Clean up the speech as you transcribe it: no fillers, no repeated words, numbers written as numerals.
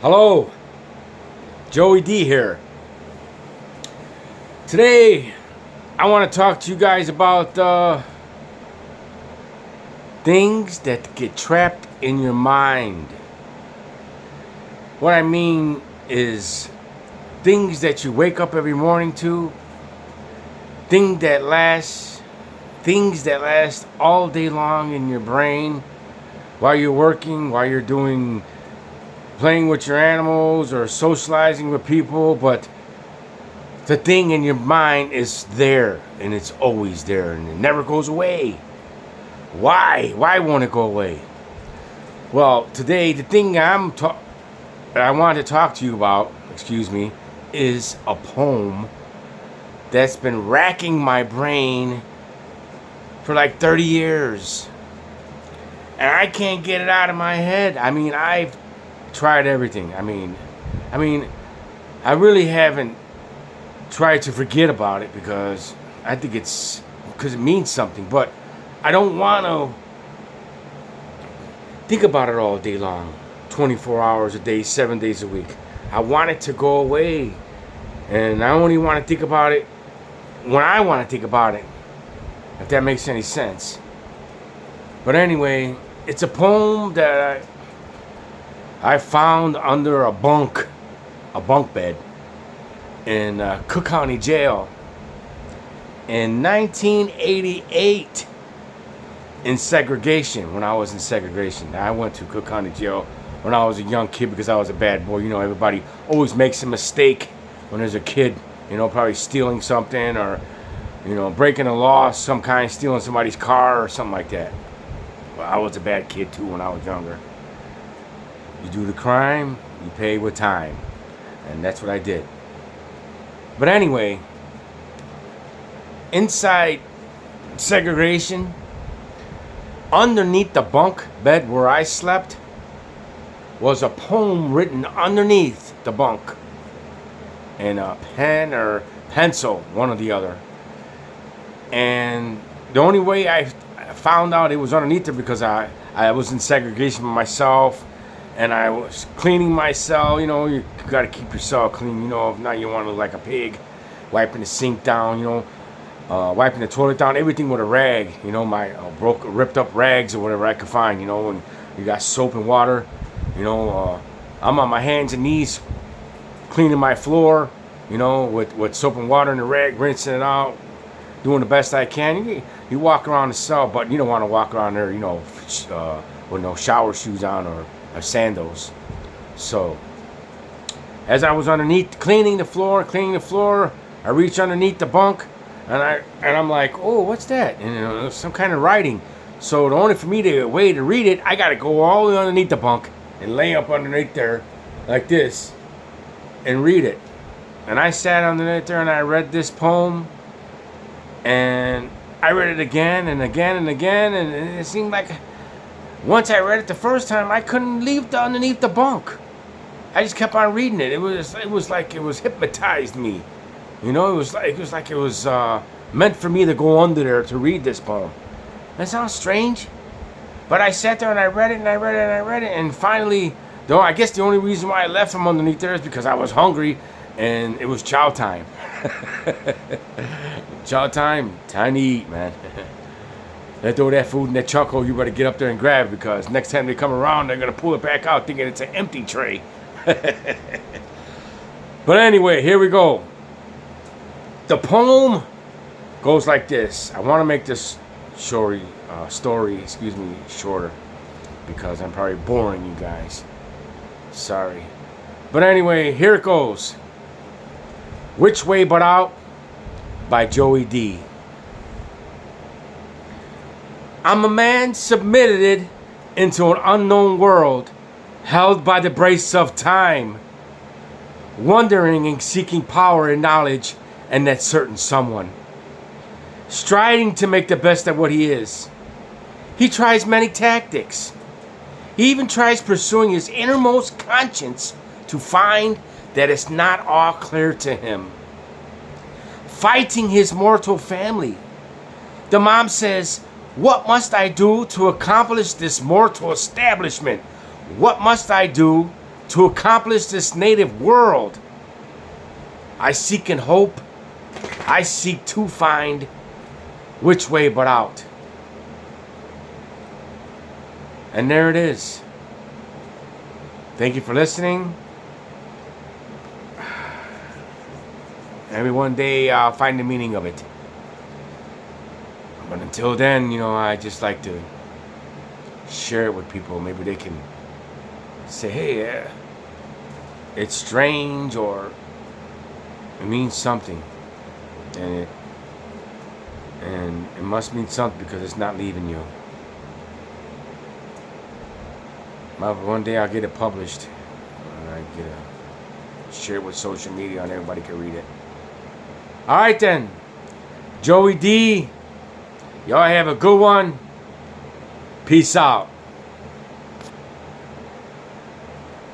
Hello, Joey D here. Today, I want to talk to you guys about things that get trapped in your mind. What I mean is things that you wake up every morning to, things that last all day long in your brain while you're working, while you're playing with your animals or socializing with people, but the thing in your mind is there and it's always there and it never goes away. Why? Why won't it go away? Well, today the thing that I want to talk to you about, is a poem that's been racking my brain for like 30 years. And I can't get it out of my head. I've tried everything. I really haven't tried to forget about it because it means something, but I don't want to think about it all day long, 24 hours a day, 7 days a week. I want it to go away, and I only want to think about it when I want to think about it, if that makes any sense. But anyway, it's a poem that I found under a bunk bed in Cook County Jail in 1988 in segregation, when I was in segregation. I went to Cook County Jail when I was a young kid because I was a bad boy. You know, everybody always makes a mistake when there's a kid, probably stealing something or, breaking a law of some kind, stealing somebody's car or something like that. Well, I was a bad kid too when I was younger. You do the crime, you pay with time. And that's what I did. But anyway, inside segregation, underneath the bunk bed where I slept, was a poem written underneath the bunk in a pen or pencil, one or the other. And the only way I found out it was underneath it because I was in segregation with myself, and I was cleaning my cell. You got to keep your cell clean. If not, you want to look like a pig, wiping the sink down. Wiping the toilet down, everything with a rag. My ripped up rags or whatever I could find. And you got soap and water. I'm on my hands and knees cleaning my floor. With soap and water in the rag, rinsing it out, doing the best I can. You walk around the cell, but you don't want to walk around there, with no shower shoes on or sandals. So, as I was underneath cleaning the floor, I reached underneath the bunk, and I'm like, oh, what's that? And some kind of writing. So the only way to read it, I got to go all the way underneath the bunk and lay up underneath there, like this, and read it. And I sat underneath there and I read this poem, and I read it again and again and again, and it seemed like once I read it the first time, I couldn't leave underneath the bunk. I just kept on reading it. It was like it was hypnotized me. It was like it was meant for me to go under there to read this poem. That sounds strange, but I sat there and I read it and I read it and I read it, and finally, though, I guess the only reason why I left from underneath there is because I was hungry and it was chow time. Chow time to eat, man. They throw that food in that chuckle, you better get up there and grab it, because next time they come around, they're going to pull it back out thinking it's an empty tray. But anyway, here we go. The poem goes like this. I want to make this story, shorter, because I'm probably boring you guys. Sorry. But anyway, here it goes. Which Way But Out by Joey D. I'm a man submitted into an unknown world, held by the brace of time, wondering and seeking power and knowledge and that certain someone, striding to make the best of what he is. He tries many tactics. He even tries pursuing his innermost conscience to find that it's not all clear to him. Fighting his mortal family. The mom says, "What must I do to accomplish this mortal establishment? What must I do to accomplish this native world. I seek and hope. I seek to find which way but out. And there it is. Thank you for listening. Maybe one day I'll find the meaning of it. But until then, I just like to share it with people. Maybe they can say, hey, it's strange, or it means something. And it must mean something because it's not leaving you. One day I'll get it published. And I get it shared with social media and everybody can read it. Alright then. Joey D. Y'all have a good one. Peace out.